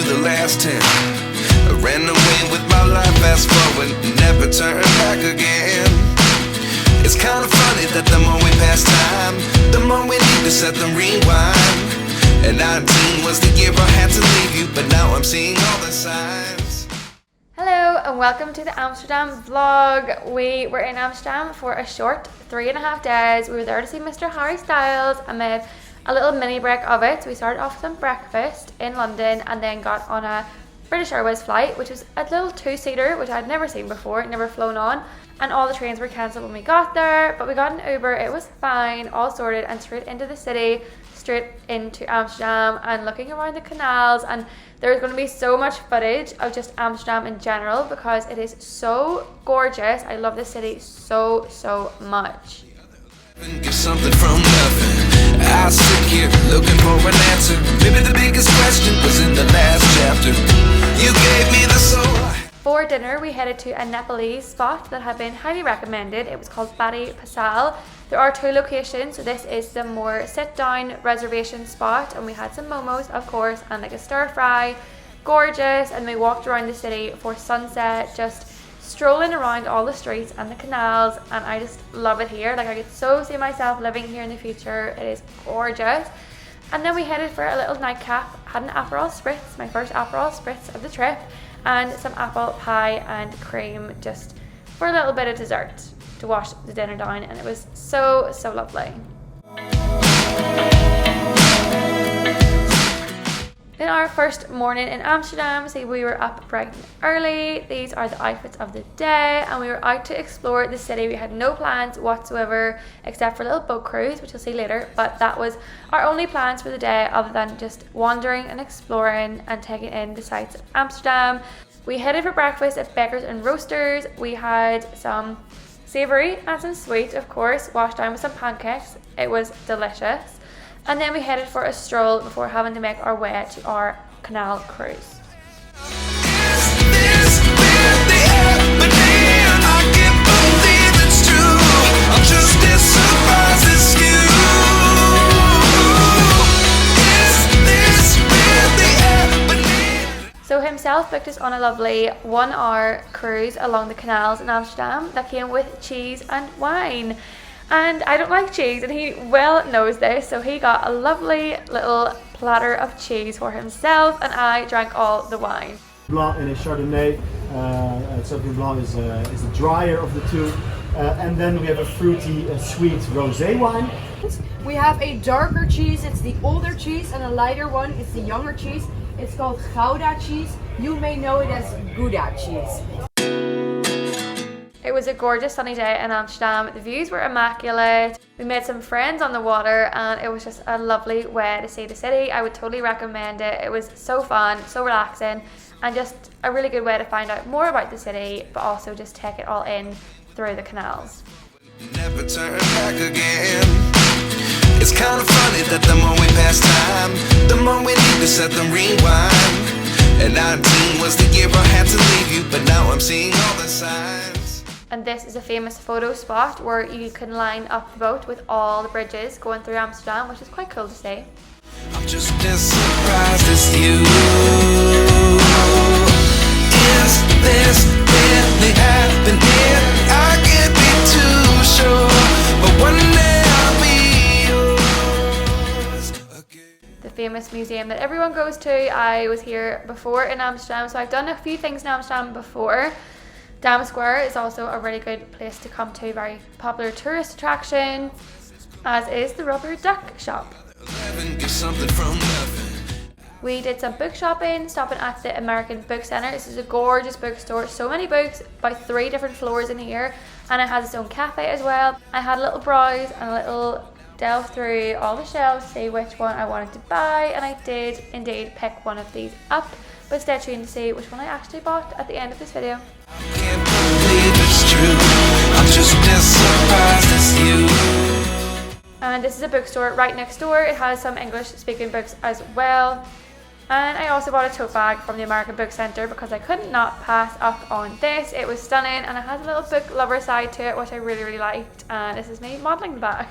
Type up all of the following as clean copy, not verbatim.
to the last 10. I ran away with my life, fast forward, never turn back again. It's kind of funny that the more we pass time, the more we need to set them rewind. And 19 was the year I had to leave you, but now I'm seeing all the signs. Hello and welcome to the Amsterdam vlog. We were in Amsterdam for a short 3.5 days. We were there to see Mr. Harry Styles and made a little mini break of it. So we started off with some breakfast in London and then got on a British Airways flight, which was a little two-seater, which I'd never seen before, never flown on. And all the trains were cancelled when we got there, but we got an Uber, it was fine, all sorted, and straight into the city, straight into Amsterdam and looking around the canals. And there's going to be so much footage of just Amsterdam in general because it is so gorgeous. I love this city so much. Get something from nothing. I sit here looking for an answer. Maybe the biggest question was in the last chapter. You gave me the soul. For dinner, we headed to a Nepalese spot that had been highly recommended. It was called Badi Pasal. There are two locations, so this is the more sit-down reservation spot, and we had some momos, of course, and like a stir-fry. Gorgeous, and we walked around the city for sunset, just strolling around all the streets and the canals, and I just love it here. Like, I could so see myself living here in the future. It is gorgeous. And then we headed for a little nightcap, had an Aperol Spritz, my first Aperol Spritz of the trip, and some apple pie and cream just for a little bit of dessert to wash the dinner down, and it was so lovely. In our first morning in Amsterdam, see, we were up bright and early. These are the outfits of the day, and we were out to explore the city. We had no plans whatsoever except for a little boat cruise, which you'll see later, but that was our only plans for the day other than just wandering and exploring and taking in the sights of Amsterdam. We headed for breakfast at Bakers and Roasters. We had some savoury and some sweet, of course, washed down with some pancakes. It was delicious. And then we headed for a stroll before having to make our way to our canal cruise. So himself booked us on a lovely 1-hour cruise along the canals in Amsterdam that came with cheese and wine. And I don't like cheese, and he well knows this, so he got a lovely little platter of cheese for himself, and I drank all the wine. Blanc and a Chardonnay. Sauvignon Blanc is the drier of the two. And then we have a fruity, sweet rosé wine. We have a darker cheese, it's the older cheese, and a lighter one, it's the younger cheese. It's called Gouda cheese. You may know it as Gouda cheese. It was a gorgeous sunny day in Amsterdam. The views were immaculate. We made some friends on the water, and it was just a lovely way to see the city. I would totally recommend it. It was so fun, so relaxing, and just a really good way to find out more about the city, but also just take it all in through the canals. Never turn back again. It's kind of funny that the more we pass time, the more we need to set them rewind. And 19 was the year I had to leave you, but now I'm seeing all the signs. And this is a famous photo spot where you can line up the boat with all the bridges going through Amsterdam, which is quite cool to see. I'm just as surprised as you. Is this really happening? I can't be too sure, but one day I'll be yours again. The famous museum that everyone goes to. I was here before in Amsterdam, so I've done a few things in Amsterdam before. Dam Square is also a really good place to come to, very popular tourist attraction, as is the rubber duck shop. We did some book shopping, stopping at the American Book Center. This is a gorgeous bookstore, so many books, about 3 different floors in here, and it has its own cafe as well. I had a little browse and a little delve through all the shelves to see which one I wanted to buy, and I did indeed pick one of these up, but stay tuned to see which one I actually bought at the end of this video. I can't believe it's true. I'm just as surprised as you. And this is a bookstore right next door. It has some English speaking books as well. And I also bought a tote bag from the American Book Center because I could not pass up on this. It was stunning, and it has a little book lover side to it, which I really liked. And this is me modeling the bag.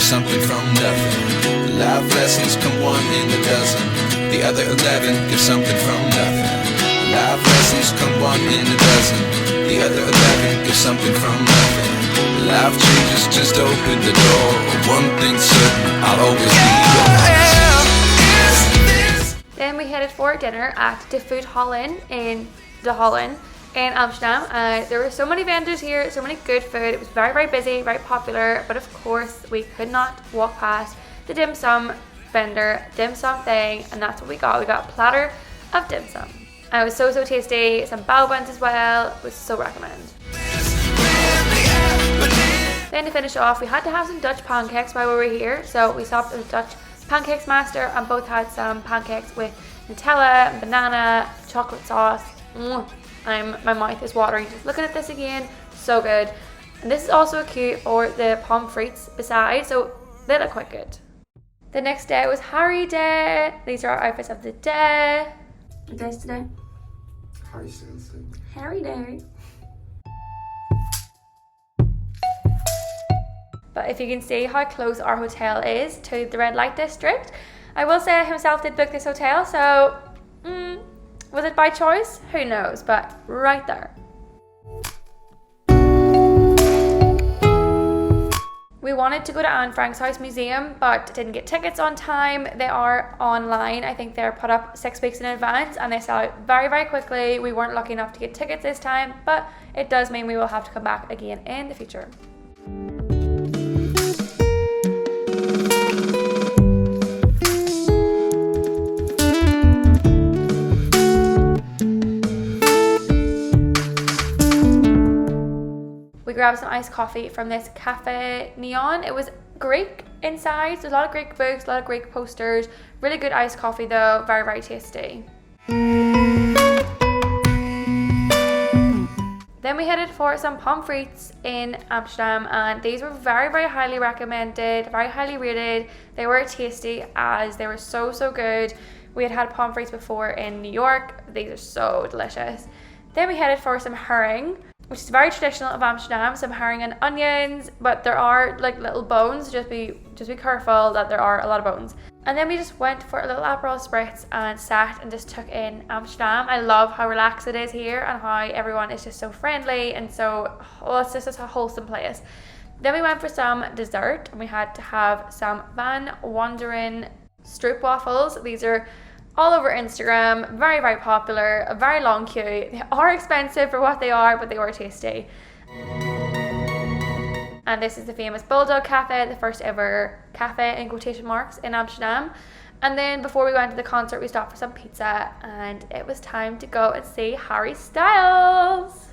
something from nothing. Life lessons come one in a dozen. The other 11 give something from nothing. Life lessons come one in a dozen. The other 11 give something from nothing. Life changes just open the door. One thing's certain, I'll always be yours. Then we headed for dinner at the Foodhallen in the Holland in Amsterdam. There were so many vendors here, so many good food. It was very, very busy, very popular, but of course we could not walk past the dim sum vendor, dim sum thing, and that's what we got. We got a platter of dim sum. It was so, so tasty. Some bao buns as well. Would so recommend. Then to finish off, we had to have some Dutch pancakes while we were here, so we stopped at the Dutch Pancakes Master and both had some pancakes with Nutella and banana, chocolate sauce. My mouth is watering just looking at this again. So good. And this is also cute for the Pomme frites beside, so they look quite good. The next day was Harry Day. These are our outfits of the day. What day is today? Harry Day. But if you can see how close our hotel is to the red light district, I will say himself did book this hotel, so was it by choice? Who knows, but right there. We wanted to go to Anne Frank's House Museum, but didn't get tickets on time. They are online. I think they're put up 6 weeks in advance and they sell out very, very quickly. We weren't lucky enough to get tickets this time, but it does mean we will have to come back again in the future. We grabbed some iced coffee from this Cafe Neon. It was Greek inside, so there's a lot of Greek books, a lot of Greek posters. Really good iced coffee though, very, very tasty. Then we headed for some Pomme frites in Amsterdam, and these were very, very highly recommended, very highly rated. They were tasty as they were so, so good. We had Pomme frites before in New York. These are so delicious. Then we headed for some herring, which is very traditional of Amsterdam, some herring and onions, but there are like little bones, just be careful that there are a lot of bones. And then we just went for a little Aperol Spritz and sat and just took in Amsterdam. I love how relaxed it is here and how everyone is just so friendly and so, it's just a wholesome place. Then we went for some dessert and we had to have some Van Wanderen Stroopwafels. These are all over Instagram, very, very popular, a very long queue. They are expensive for what they are, but they were tasty. And this is the famous Bulldog Cafe, the first ever cafe in quotation marks in Amsterdam. And then before we went to the concert, we stopped for some pizza and it was time to go and see Harry Styles.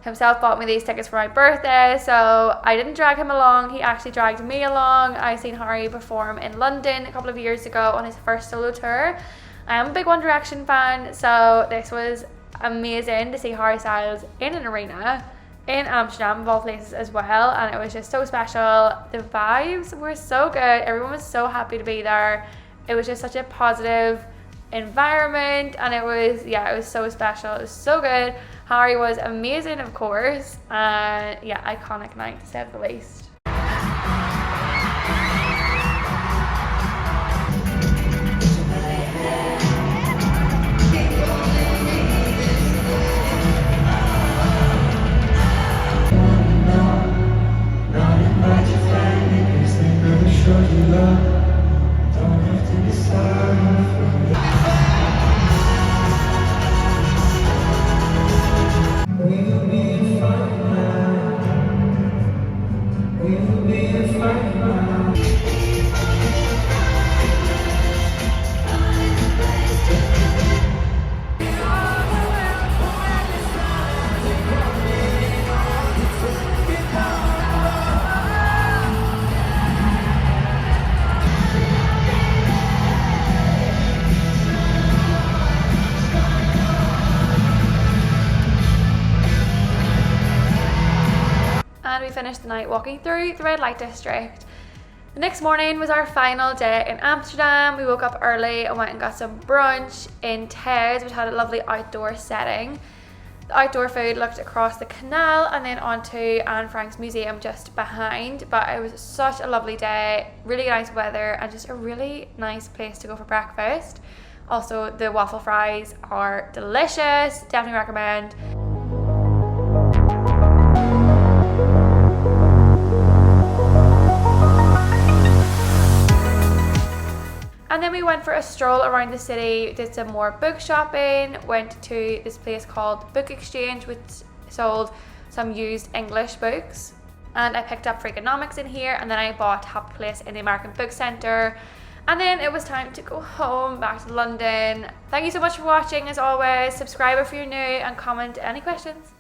Himself bought me these tickets for my birthday, so I didn't drag him along, he actually dragged me along. I seen Harry perform in London a couple of years ago on his first solo tour. I am a big One Direction fan, so this was amazing to see Harry Styles in an arena in Amsterdam of all places as well, and it was just so special. The vibes were so good, everyone was so happy to be there. It was just such a positive environment and it was so special. It was so good. Harry was amazing, of course, and iconic night to say the least. And we finished the night walking through the red light district. The next morning was our final day in Amsterdam. We woke up early and went and got some brunch in Tez, which had a lovely outdoor setting. The outdoor food looked across the canal and then onto Anne Frank's museum just behind. But it was such a lovely day, really nice weather, and just a really nice place to go for breakfast. Also, the waffle fries are delicious, definitely recommend. And then we went for a stroll around the city, did some more book shopping, went to this place called Book Exchange, which sold some used English books. And I picked up Freakonomics in here, and then I bought Happy Place in the American Book Centre. And then it was time to go home, back to London. Thank you so much for watching, as always. Subscribe if you're new and comment any questions.